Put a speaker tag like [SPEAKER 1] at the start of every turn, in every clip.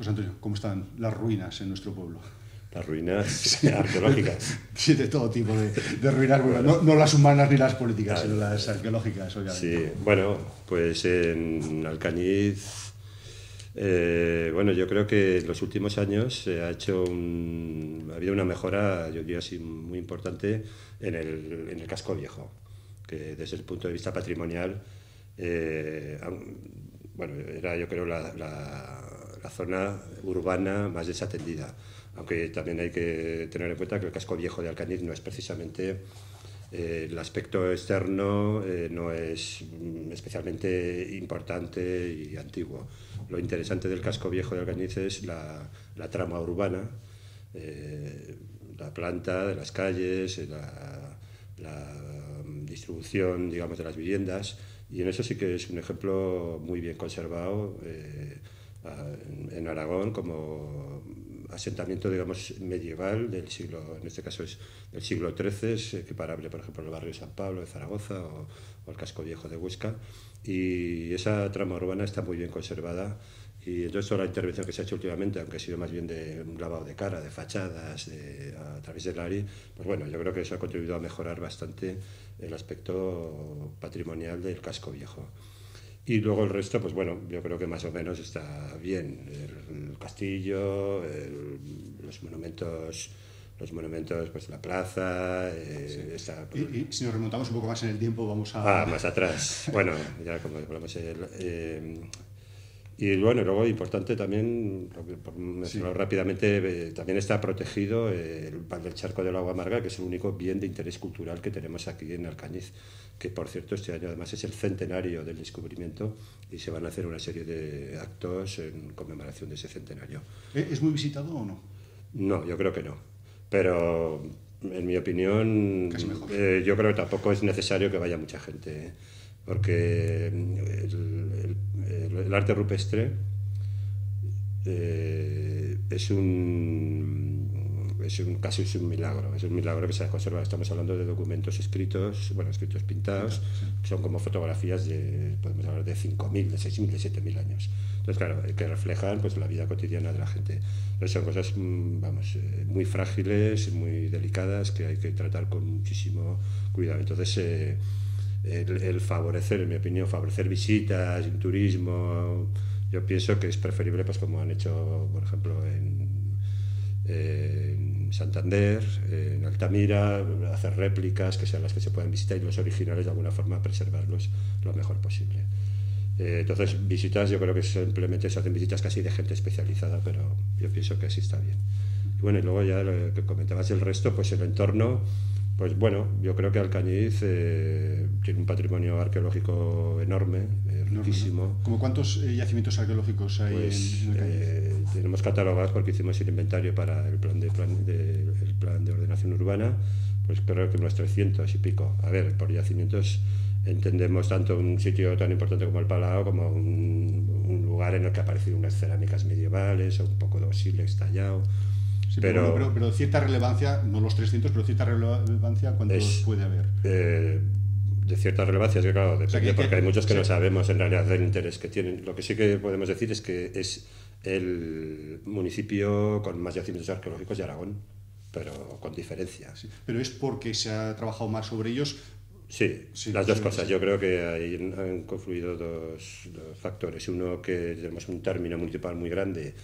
[SPEAKER 1] José Antonio, ¿cómo están las ruinas en nuestro pueblo?
[SPEAKER 2] Las ruinas arqueológicas.
[SPEAKER 1] Sí, de todo tipo de ruinas, bueno, no las humanas ni las políticas, sino las arqueológicas, obviamente.
[SPEAKER 2] Sí, bueno, pues en Alcañiz, bueno, yo creo que en los últimos años se ha ha habido una mejora, yo diría así, muy importante en el casco viejo, que desde el punto de vista patrimonial, bueno, era yo creo la zona urbana más desatendida, aunque también hay que tener en cuenta que el casco viejo de Alcañiz no es precisamente el aspecto externo, no es especialmente importante y antiguo. Lo interesante del casco viejo de Alcañiz es la trama urbana, la planta de las calles, la distribución, digamos, de las viviendas, y en eso sí que es un ejemplo muy bien conservado en Aragón como asentamiento, digamos, medieval del siglo, en este caso es del siglo XIII, es equiparable, por ejemplo, al barrio de San Pablo de Zaragoza o al casco viejo de Huesca, y esa trama urbana está muy bien conservada. Y entonces toda la intervención que se ha hecho últimamente, aunque ha sido más bien de un lavado de cara, de fachadas, a través del ARI, pues bueno, yo creo que eso ha contribuido a mejorar bastante el aspecto patrimonial del casco viejo. Y luego el resto, pues bueno, yo creo que más o menos está bien. El castillo, los monumentos, pues la plaza,
[SPEAKER 1] Sí.
[SPEAKER 2] está...
[SPEAKER 1] Y si nos remontamos un poco más en el tiempo, vamos a...
[SPEAKER 2] más atrás. Bueno, ya como hablamos... y bueno, luego importante también, por mencionarlo rápidamente, también está protegido el Val del Charco del Agua Amarga, que es el único bien de interés cultural que tenemos aquí en Alcañiz, que por cierto este año además es el centenario del descubrimiento y se van a hacer una serie de actos en conmemoración de ese centenario.
[SPEAKER 1] ¿Es muy visitado o no?
[SPEAKER 2] No, yo creo que no, pero en mi opinión yo creo que tampoco es necesario que vaya mucha gente, porque el arte rupestre casi es un milagro que se ha conservado. Estamos hablando de documentos escritos, bueno, escritos pintados, que son como fotografías podemos hablar de 5.000, de 6.000, de 7.000 años. Entonces, claro, que reflejan pues la vida cotidiana de la gente. Entonces, son cosas, vamos, muy frágiles, muy delicadas, que hay que tratar con muchísimo cuidado. Entonces, el favorecer, en mi opinión, favorecer visitas, turismo, yo pienso que es preferible, pues como han hecho, por ejemplo, en Santander, en Altamira, hacer réplicas que sean las que se puedan visitar y los originales de alguna forma preservarlos lo mejor posible. Entonces, visitas, yo creo que simplemente se hacen visitas casi de gente especializada, pero yo pienso que así está bien. Y bueno, y luego ya lo que comentabas del resto, pues el entorno, pues bueno, yo creo que Alcañiz tiene un patrimonio arqueológico enorme, riquísimo.
[SPEAKER 1] ¿Cómo cuántos yacimientos arqueológicos hay
[SPEAKER 2] pues,
[SPEAKER 1] en Alcañiz?
[SPEAKER 2] Tenemos catalogados, porque hicimos el inventario para el plan de ordenación urbana, pues creo que unos 300 y pico. A ver, por yacimientos entendemos tanto un sitio tan importante como el Palau como un lugar en el que aparecieron unas cerámicas medievales o un poco de sílex tallado.
[SPEAKER 1] Sí, pero cierta relevancia, no los 300, pero cierta relevancia, ¿cuántos puede haber?
[SPEAKER 2] De cierta relevancia, es que claro, depende, porque hay muchos que no sabemos en realidad del interés que tienen. Lo que sí que podemos decir es que es el municipio con más yacimientos arqueológicos de Aragón, pero con diferencia.
[SPEAKER 1] Sí, pero es porque se ha trabajado más sobre ellos.
[SPEAKER 2] Sí, las dos cosas. Yo creo que ahí han confluido dos factores. Uno, que tenemos un término municipal muy grande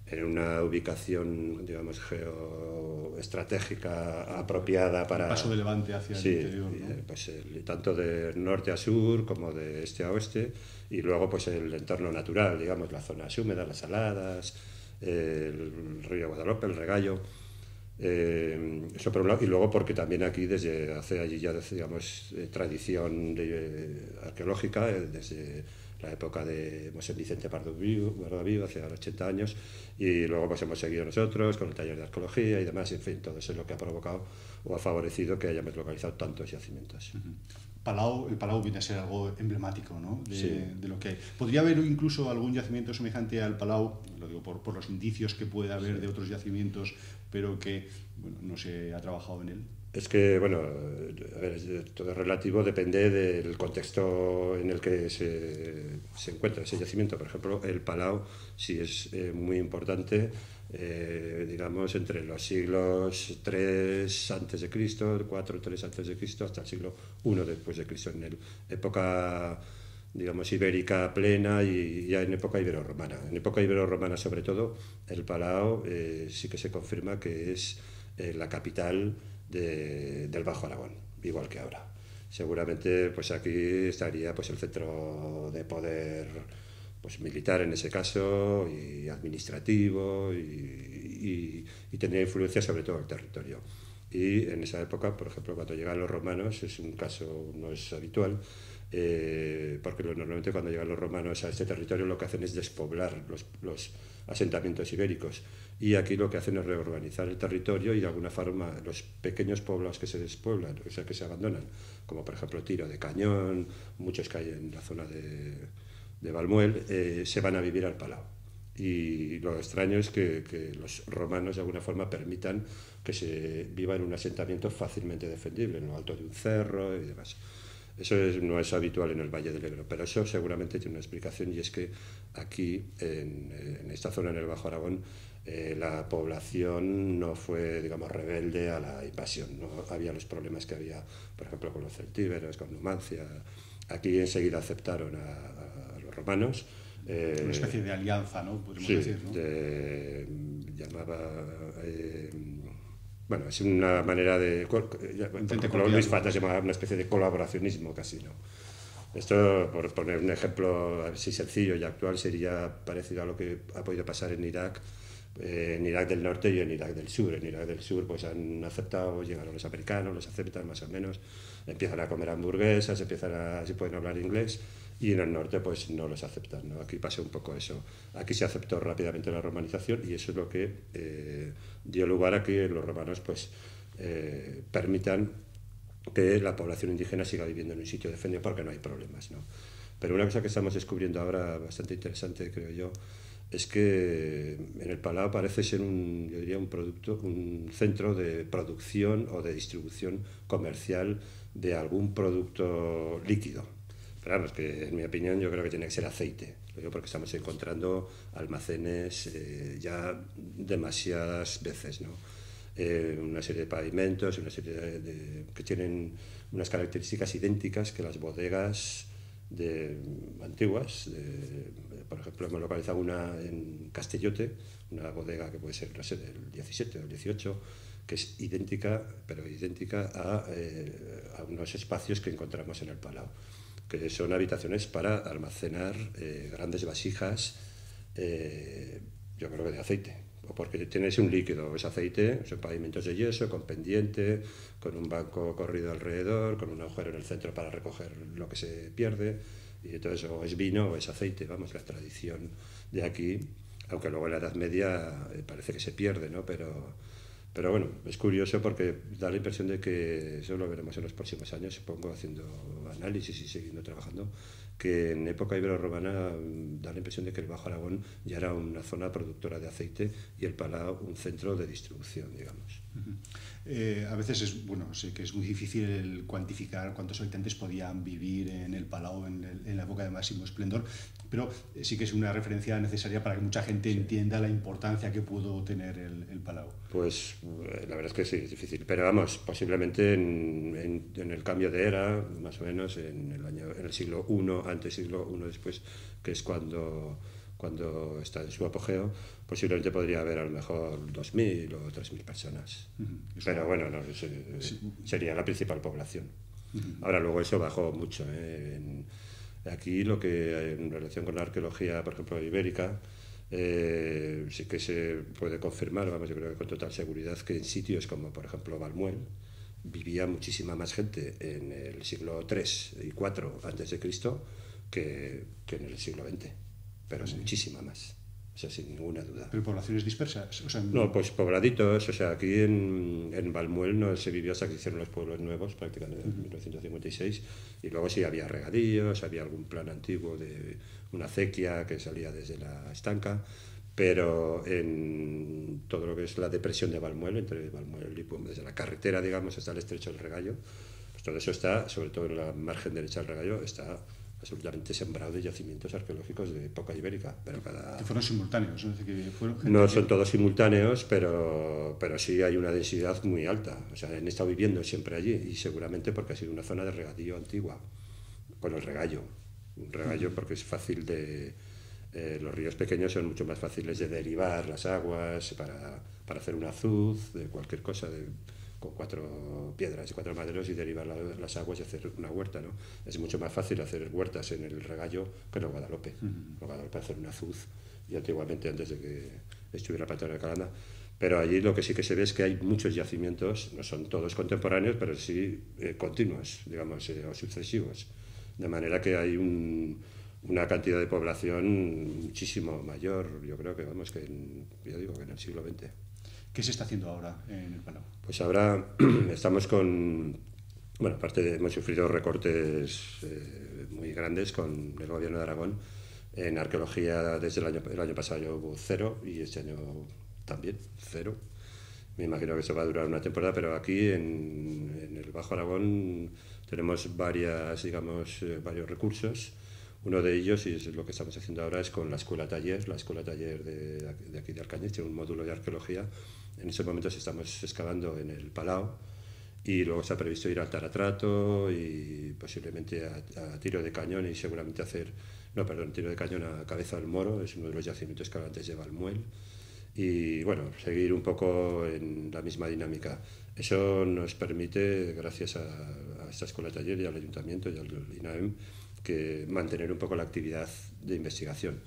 [SPEAKER 2] en una ubicación, digamos, geoestratégica apropiada para...
[SPEAKER 1] El paso de Levante hacia el interior, ¿no?
[SPEAKER 2] Pues tanto de norte a sur como de este a oeste, y luego pues el entorno natural, digamos, las zonas húmedas, las saladas, el río Guadalupe, el Regallo. Eso por un lado, y luego porque también aquí desde hace allí ya, digamos, tradición arqueológica, desde la época de Mosén Vicente Pardo Vivo, hace 80 años, y luego pues hemos seguido nosotros con el taller de arqueología y demás, en fin, todo eso es lo que ha provocado o ha favorecido que hayamos localizado tantos yacimientos.
[SPEAKER 1] El Palau viene a ser algo emblemático, ¿no?
[SPEAKER 2] Sí.
[SPEAKER 1] De lo que hay. ¿Podría haber incluso algún yacimiento semejante al Palau? Lo digo por los indicios que puede haber de otros yacimientos, pero que no se ha trabajado en él.
[SPEAKER 2] Es que, bueno, a ver, todo es relativo, depende del contexto en el que se encuentra ese yacimiento. Por ejemplo, el Palau sí es muy importante, digamos, entre los siglos 3 antes de Cristo, 4, 3 antes de Cristo, hasta el siglo 1 después de Cristo, en época, digamos, ibérica plena y ya en época ibero-romana. En época ibero-romana, sobre todo, el Palau sí que se confirma que es la capital del Bajo Aragón, igual que ahora. Seguramente pues aquí estaría pues el centro de poder pues militar en ese caso y administrativo y tendría influencia sobre todo el territorio. Y en esa época, por ejemplo, cuando llegan los romanos, es un caso, no es habitual, porque normalmente cuando llegan los romanos a este territorio lo que hacen es despoblar los asentamientos ibéricos, y aquí lo que hacen es reorganizar el territorio y de alguna forma los pequeños poblados que se despueblan, o sea que se abandonan, como por ejemplo Tiro de Cañón, muchos que hay en la zona de Valmuel, se van a vivir al Palau. Y lo extraño es que los romanos de alguna forma permitan que se viva en un asentamiento fácilmente defendible, en lo alto de un cerro y demás. Eso no es habitual en el Valle del Ebro, pero eso seguramente tiene una explicación, y es que aquí, en esta zona, en el Bajo Aragón, la población no fue, digamos, rebelde a la invasión. No había los problemas que había, por ejemplo, con los celtíberos, con Numancia. Aquí enseguida aceptaron a los romanos.
[SPEAKER 1] Una especie de alianza, ¿no? Podríamos decir, ¿no?
[SPEAKER 2] Llamaba... bueno, es una manera de... Luis Fata llamaba una especie de colaboracionismo casi, ¿no? Esto, por poner un ejemplo así sencillo y actual, sería parecido a lo que ha podido pasar en Irak del Norte y en Irak del Sur. En Irak del Sur pues han aceptado, llegaron los americanos, los aceptan más o menos, empiezan a comer hamburguesas, si pueden hablar inglés, y en el norte pues no los aceptan, ¿no? Aquí pasa un poco eso. Aquí se aceptó rápidamente la romanización, y eso es lo que dio lugar a que los romanos pues permitan que la población indígena siga viviendo en un sitio defendido porque no hay problemas, ¿no? Pero una cosa que estamos descubriendo ahora bastante interesante, creo yo, es que en el Palau parece ser yo diría un centro de producción o de distribución comercial de algún producto líquido. Pero vamos, que en mi opinión yo creo que tiene que ser aceite. Lo digo porque estamos encontrando almacenes ya demasiadas veces, ¿no? Una serie de pavimentos, una serie que tienen unas características idénticas que las bodegas antiguas. Por ejemplo, hemos localizado una en Castellote, una bodega que puede ser, no sé, del 17 o del 18, que es idéntica, pero idéntica a unos espacios que encontramos en el Palau, que son habitaciones para almacenar grandes vasijas, yo creo que de aceite, o porque tienes un líquido, es aceite, son pavimentos de yeso, con pendiente, con un banco corrido alrededor, con un agujero en el centro para recoger lo que se pierde, y entonces o es vino o es aceite, vamos, la tradición de aquí, aunque luego en la Edad Media parece que se pierde, ¿no? Pero bueno, es curioso porque da la impresión de que, eso lo veremos en los próximos años, supongo, haciendo análisis y siguiendo trabajando, que en época ibero-romana da la impresión de que el Bajo Aragón ya era una zona productora de aceite y el Palau un centro de distribución, digamos.
[SPEAKER 1] A veces sé que es muy difícil el cuantificar cuántos habitantes podían vivir en el Palau en la época de máximo esplendor, pero sí que es una referencia necesaria para que mucha gente entienda la importancia que pudo tener el Palau.
[SPEAKER 2] Pues la verdad es que sí, es difícil, pero vamos, posiblemente en el cambio de era, más o menos en el siglo I, antes siglo I después, que es cuando está en su apogeo, posiblemente podría haber a lo mejor 2.000 o 3.000 personas. Pero bueno, no, sería la principal población. Ahora luego eso bajó mucho. Aquí lo que en relación con la arqueología, por ejemplo, ibérica, sí que se puede confirmar, vamos, yo creo que con total seguridad, que en sitios como por ejemplo Valmuel vivía muchísima más gente en el siglo III y IV antes de Cristo que en el siglo XX. Pero sí, muchísima más, o sea, sin ninguna duda.
[SPEAKER 1] ¿Pero poblaciones dispersas? O sea,
[SPEAKER 2] no, pues pobladitos, o sea, aquí en Valmuel no se vivió hasta que hicieron los pueblos nuevos, prácticamente en 1956, y luego sí había regadíos, había algún plan antiguo de una acequia que salía desde la estanca, pero en todo lo que es la depresión de Valmuel, entre Valmuel y Pum, desde la carretera, digamos, hasta el estrecho del Regallo, pues todo eso está, sobre todo en la margen derecha del Regallo, está absolutamente sembrado de yacimientos arqueológicos de época ibérica. Pero
[SPEAKER 1] que fueron simultáneos, ¿no? Que fueron
[SPEAKER 2] no son todos simultáneos, pero sí hay una densidad muy alta. O sea, han estado viviendo siempre allí, y seguramente porque ha sido una zona de regadío antigua, con el Regallo. Un regallo porque es fácil de... los ríos pequeños son mucho más fáciles de derivar las aguas para hacer un azuz de cualquier cosa, con 4 piedras y 4 maderos, y derivar las aguas y hacer una huerta, ¿no? Es mucho más fácil hacer huertas en el Regallo que en el Guadalope. En el Guadalope hacer un azuz, y antiguamente, antes de que estuviera Patrón de Calanda. Pero allí lo que sí que se ve es que hay muchos yacimientos, no son todos contemporáneos, pero sí continuos, digamos, o sucesivos. De manera que hay una cantidad de población muchísimo mayor, yo creo que, vamos, yo digo que en el siglo XX.
[SPEAKER 1] ¿Qué se está haciendo ahora en el Palau?
[SPEAKER 2] Pues ahora estamos con... Bueno, hemos sufrido recortes muy grandes con el gobierno de Aragón. En arqueología desde el año pasado hubo 0, y este año también 0. Me imagino que eso va a durar una temporada, pero aquí en el Bajo Aragón tenemos varios recursos. Uno de ellos, y es lo que estamos haciendo ahora, es con la escuela taller de aquí de Alcañiz, tiene un módulo de arqueología. En estos momentos estamos excavando en el Palau, y luego está previsto ir al Taratrato y posiblemente a Tiro de Cañón, y seguramente Tiro de Cañón a Cabeza del Moro, es uno de los yacimientos excavantes de Valmuel. Y bueno, seguir un poco en la misma dinámica. Eso nos permite, gracias a esta escuela taller y al ayuntamiento y al INAEM, que mantener un poco la actividad de investigación.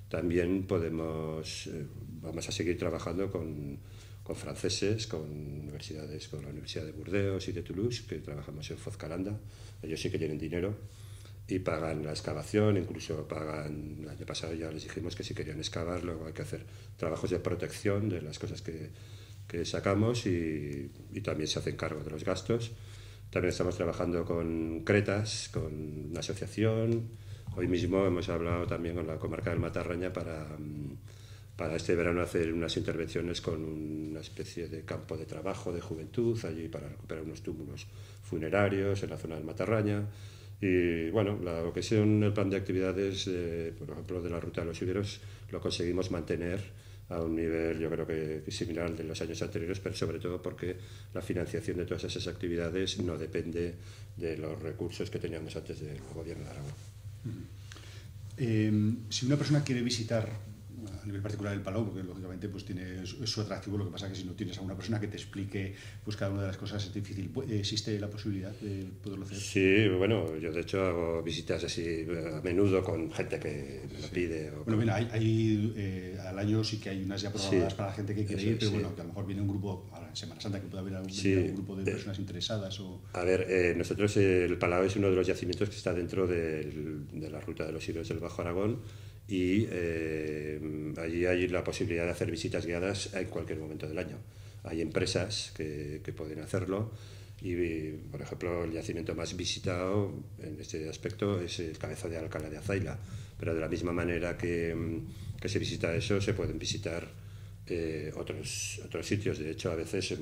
[SPEAKER 2] También vamos a seguir trabajando con franceses, con universidades, con la Universidad de Burdeos y de Toulouse, que trabajamos en Fozcalanda. Ellos sí que tienen dinero y pagan la excavación, incluso pagan... El año pasado ya les dijimos que si querían excavar, luego hay que hacer trabajos de protección de las cosas que sacamos, y también se hacen cargo de los gastos. También estamos trabajando con Cretas, con una asociación. Hoy mismo hemos hablado también con la comarca del Matarraña para este verano hacer unas intervenciones con una especie de campo de trabajo de juventud allí para recuperar unos túmulos funerarios en la zona del Matarraña. Y bueno, lo que son el plan de actividades, por ejemplo, de la Ruta de los Iberos, lo conseguimos mantener a un nivel, yo creo que similar al de los años anteriores, pero sobre todo porque la financiación de todas esas actividades no depende de los recursos que teníamos antes del gobierno de Aragón.
[SPEAKER 1] Si una persona quiere visitar a nivel particular el Palau, porque lógicamente pues tiene su atractivo, lo que pasa es que si no tienes a una persona que te explique pues cada una de las cosas es difícil. ¿Existe la posibilidad de poderlo hacer?
[SPEAKER 2] Sí, bueno, yo de hecho hago visitas así a menudo con gente que me lo pide.
[SPEAKER 1] Bueno, bien, al año sí que hay unas ya programadas para la gente que quiere ir, pero bueno, que a lo mejor viene un grupo, ahora en Semana Santa, que puede haber algún grupo de personas interesadas.
[SPEAKER 2] A ver, nosotros el Palau es uno de los yacimientos que está dentro de la Ruta de los Iberos del Bajo Aragón, y allí hay la posibilidad de hacer visitas guiadas en cualquier momento del año. Hay empresas que pueden hacerlo, y por ejemplo el yacimiento más visitado en este aspecto es el Cabeza de Alcalá de Azaila, pero de la misma manera que se visita eso, se pueden visitar otros sitios. De hecho, a veces yo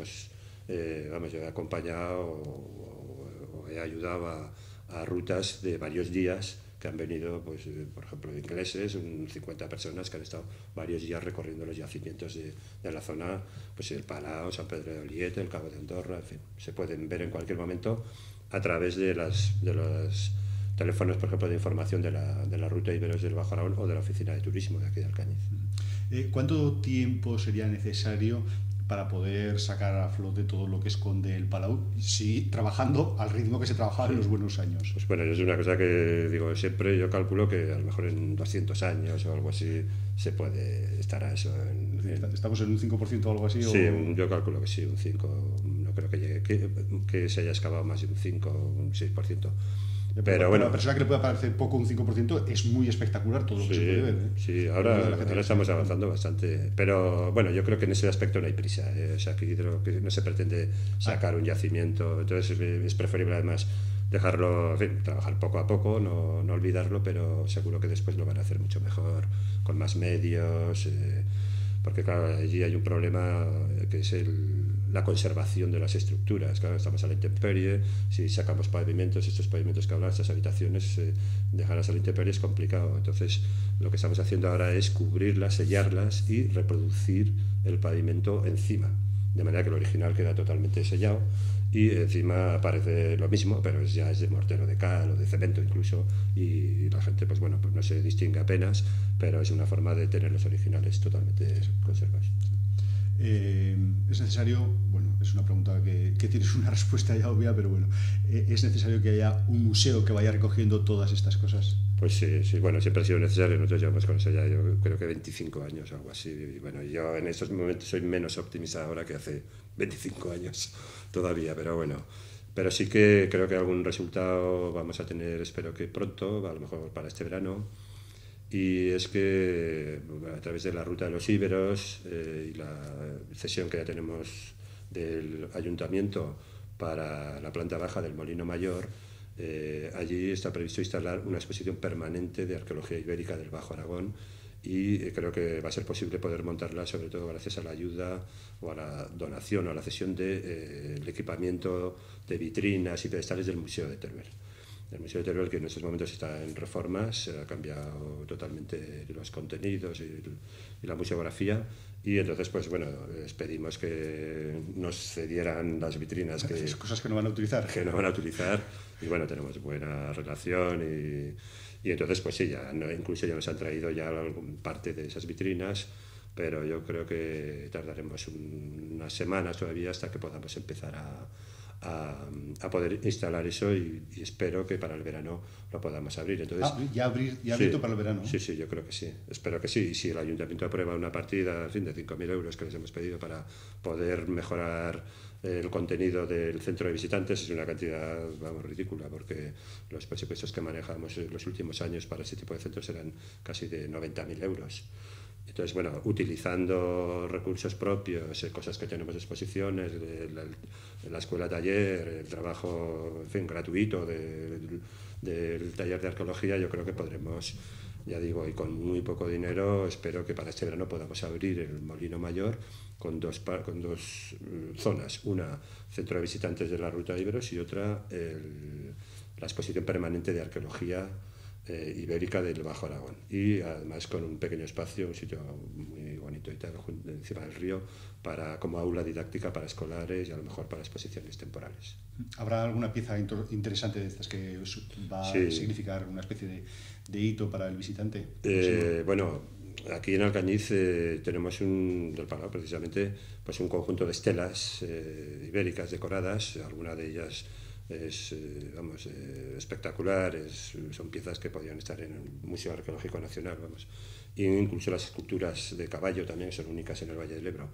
[SPEAKER 2] he acompañado o he ayudado a rutas de varios días que han venido, pues, por ejemplo, ingleses, 50 personas que han estado varios días recorriendo los yacimientos de la zona, pues el Palau, San Pedro de Oliet, el Cabo de Andorra, en fin, se pueden ver en cualquier momento a través de los teléfonos, por ejemplo, de información de la Ruta Iberos del Bajo Aragón o de la Oficina de Turismo de aquí de Alcañiz.
[SPEAKER 1] ¿Cuánto tiempo sería necesario para poder sacar a flote todo lo que esconde el Palau, sí, trabajando al ritmo que se trabajaba en los buenos años?
[SPEAKER 2] Pues bueno, es una cosa que digo siempre, yo calculo que a lo mejor en 200 años o algo así se puede estar a eso.
[SPEAKER 1] ¿Estamos en un 5% o algo así?
[SPEAKER 2] Sí, yo calculo que sí, un 5, no creo que llegue, que se haya excavado más de un 5 o un 6%. Pero bueno,
[SPEAKER 1] a la persona que le pueda parecer poco un 5%, es muy espectacular todo lo que se puede ver.
[SPEAKER 2] Sí, ahora estamos avanzando bastante. Pero bueno, yo creo que en ese aspecto no hay prisa. O sea, aquí no se pretende sacar un yacimiento. Entonces es preferible además dejarlo, en fin, trabajar poco a poco, no olvidarlo, pero seguro que después lo van a hacer mucho mejor, con más medios, porque claro, allí hay un problema que es la conservación de las estructuras. Claro, estamos a la intemperie, si sacamos pavimentos, estos pavimentos que hablan, estas habitaciones, dejarlas a la intemperie es complicado. Entonces, lo que estamos haciendo ahora es cubrirlas, sellarlas y reproducir el pavimento encima, de manera que el original queda totalmente sellado y encima aparece lo mismo, pero ya es de mortero de cal o de cemento incluso, y la gente pues bueno, pues no se distingue apenas, pero es una forma de tener los originales totalmente conservados.
[SPEAKER 1] Es necesario, bueno, es una pregunta que tienes una respuesta ya obvia, pero bueno, ¿es necesario que haya un museo que vaya recogiendo todas estas cosas?
[SPEAKER 2] Pues sí, sí, bueno, siempre ha sido necesario. Nosotros llevamos con eso ya, yo creo que 25 años o algo así. Y bueno, yo en estos momentos soy menos optimista ahora que hace 25 años todavía, pero bueno. Pero sí que creo que algún resultado vamos a tener, espero que pronto, a lo mejor para este verano. Y es que a través de la ruta de los íberos y la cesión que ya tenemos del ayuntamiento para la planta baja del Molino Mayor, allí está previsto instalar una exposición permanente de arqueología ibérica del Bajo Aragón y creo que va a ser posible poder montarla, sobre todo gracias a la ayuda o a la donación o a la cesión del equipamiento de vitrinas y pedestales del Museo de Teruel. El Museo de Teruel, que en estos momentos está en reformas, ha cambiado totalmente los contenidos y la museografía, y entonces, pues bueno, les pedimos que nos cedieran las vitrinas
[SPEAKER 1] Cosas que no van a utilizar.
[SPEAKER 2] Que no van a utilizar, y bueno, tenemos buena relación, y entonces, pues sí, ya, incluso ya nos han traído ya parte de esas vitrinas, pero yo creo que tardaremos unas semanas todavía hasta que podamos empezar a poder instalar eso y espero que para el verano lo podamos abrir. Entonces,
[SPEAKER 1] ya abierto sí, para el verano.
[SPEAKER 2] Sí, yo creo que sí, espero que sí. Y si el ayuntamiento aprueba una partida, en fin, de 5.000 euros que les hemos pedido para poder mejorar el contenido del centro de visitantes, es una cantidad, vamos, ridícula, porque los presupuestos que manejamos en los últimos años para ese tipo de centros eran casi de 90.000 euros. Entonces, bueno, utilizando recursos propios, cosas que tenemos de exposiciones, la escuela taller, el trabajo, en fin, gratuito del taller de arqueología, yo creo que podremos, ya digo, y con muy poco dinero, espero que para este verano podamos abrir el Molino Mayor con dos zonas, una centro de visitantes de la Ruta de Iberos y otra la exposición permanente de arqueología ibérica del Bajo Aragón, y además con un pequeño espacio, un sitio muy bonito y tal, encima del río, como aula didáctica para escolares y a lo mejor para exposiciones temporales.
[SPEAKER 1] ¿Habrá alguna pieza interesante de estas que va a significar una especie de hito para el visitante?
[SPEAKER 2] Bueno, aquí en Alcañiz tenemos del Palau precisamente pues un conjunto de estelas ibéricas decoradas, alguna de ellas es espectacular, son piezas que podrían estar en el Museo Arqueológico Nacional, y incluso las esculturas de caballo también son únicas en el Valle del Ebro.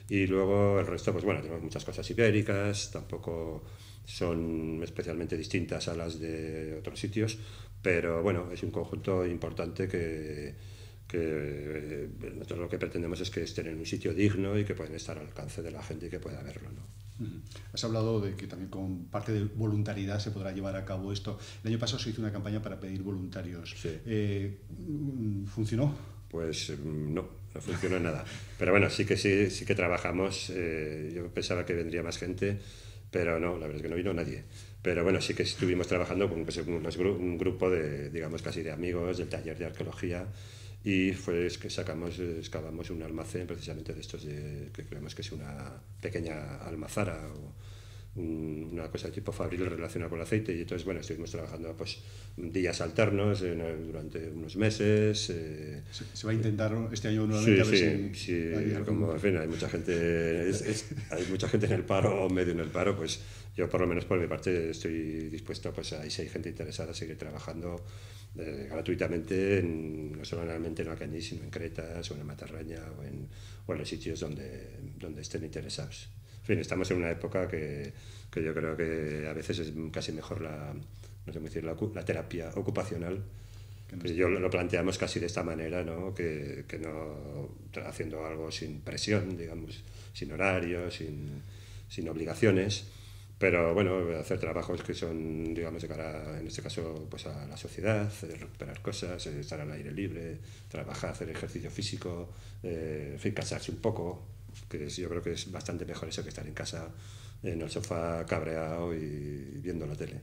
[SPEAKER 2] Y luego el resto, pues bueno, tenemos muchas cosas ibéricas, tampoco son especialmente distintas a las de otros sitios, pero bueno, es un conjunto importante que nosotros lo que pretendemos es que estén en un sitio digno y que puedan estar al alcance de la gente y que pueda verlo, ¿no?
[SPEAKER 1] Has hablado de que también con parte de voluntariedad se podrá llevar a cabo esto. El año pasado se hizo una campaña para pedir voluntarios.
[SPEAKER 2] Sí.
[SPEAKER 1] ¿Funcionó?
[SPEAKER 2] Pues no funcionó nada. Pero bueno, sí que trabajamos. Yo pensaba que vendría más gente, pero no, la verdad es que no vino nadie. Pero bueno, sí que estuvimos trabajando con un grupo de, digamos, casi de amigos del taller de arqueología, y fue que excavamos un almacén precisamente de estos que creemos que es una pequeña almazara o una cosa de tipo fabril relacionada con el aceite, y entonces bueno, estuvimos trabajando pues días alternos durante unos meses.
[SPEAKER 1] Se va a intentar este año nuevamente.
[SPEAKER 2] Sí, como en fin, hay mucha gente en el paro o medio en el paro, pues yo por lo menos por mi parte estoy dispuesto, pues si hay gente interesada, a seguir trabajando gratuitamente, no solamente en Alcañiz, sino en Cretas o en Matarraña o en los sitios donde estén interesados. En fin, estamos en una época que yo creo que a veces es casi mejor la terapia ocupacional. Yo lo planteamos casi de esta manera, ¿no? Que no haciendo algo sin presión, digamos, sin horario, sin obligaciones, Pero bueno, hacer trabajos que son, digamos, de cara, en este caso, pues a la sociedad, recuperar cosas, estar al aire libre, trabajar, hacer ejercicio físico, en fin, cansarse un poco, yo creo que es bastante mejor eso que estar en casa, en el sofá, cabreado y viendo la tele.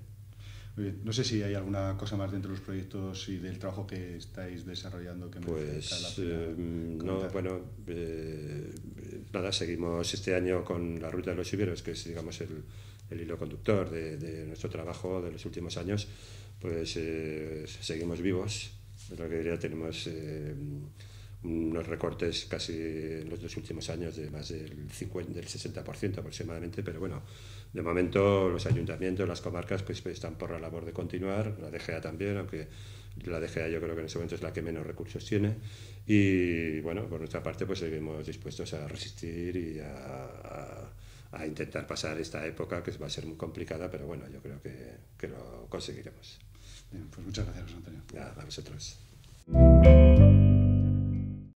[SPEAKER 1] No sé si hay alguna cosa más dentro de los proyectos y del trabajo que estáis desarrollando que
[SPEAKER 2] pues no, bueno, nada, seguimos este año con la Ruta de los Iberos, que es, digamos, el hilo conductor de nuestro trabajo de los últimos años. Pues seguimos vivos, es lo que diría, tenemos unos recortes casi en los 2 últimos años de más del 60% aproximadamente, pero bueno, de momento los ayuntamientos, las comarcas pues están por la labor de continuar, la DGA también, aunque la DGA yo creo que en ese momento es la que menos recursos tiene, y bueno, por nuestra parte pues seguimos dispuestos a resistir y a intentar pasar esta época que va a ser muy complicada, pero bueno, yo creo que lo conseguiremos.
[SPEAKER 1] Bien, pues muchas gracias, José Antonio.
[SPEAKER 2] Ya, a vosotros.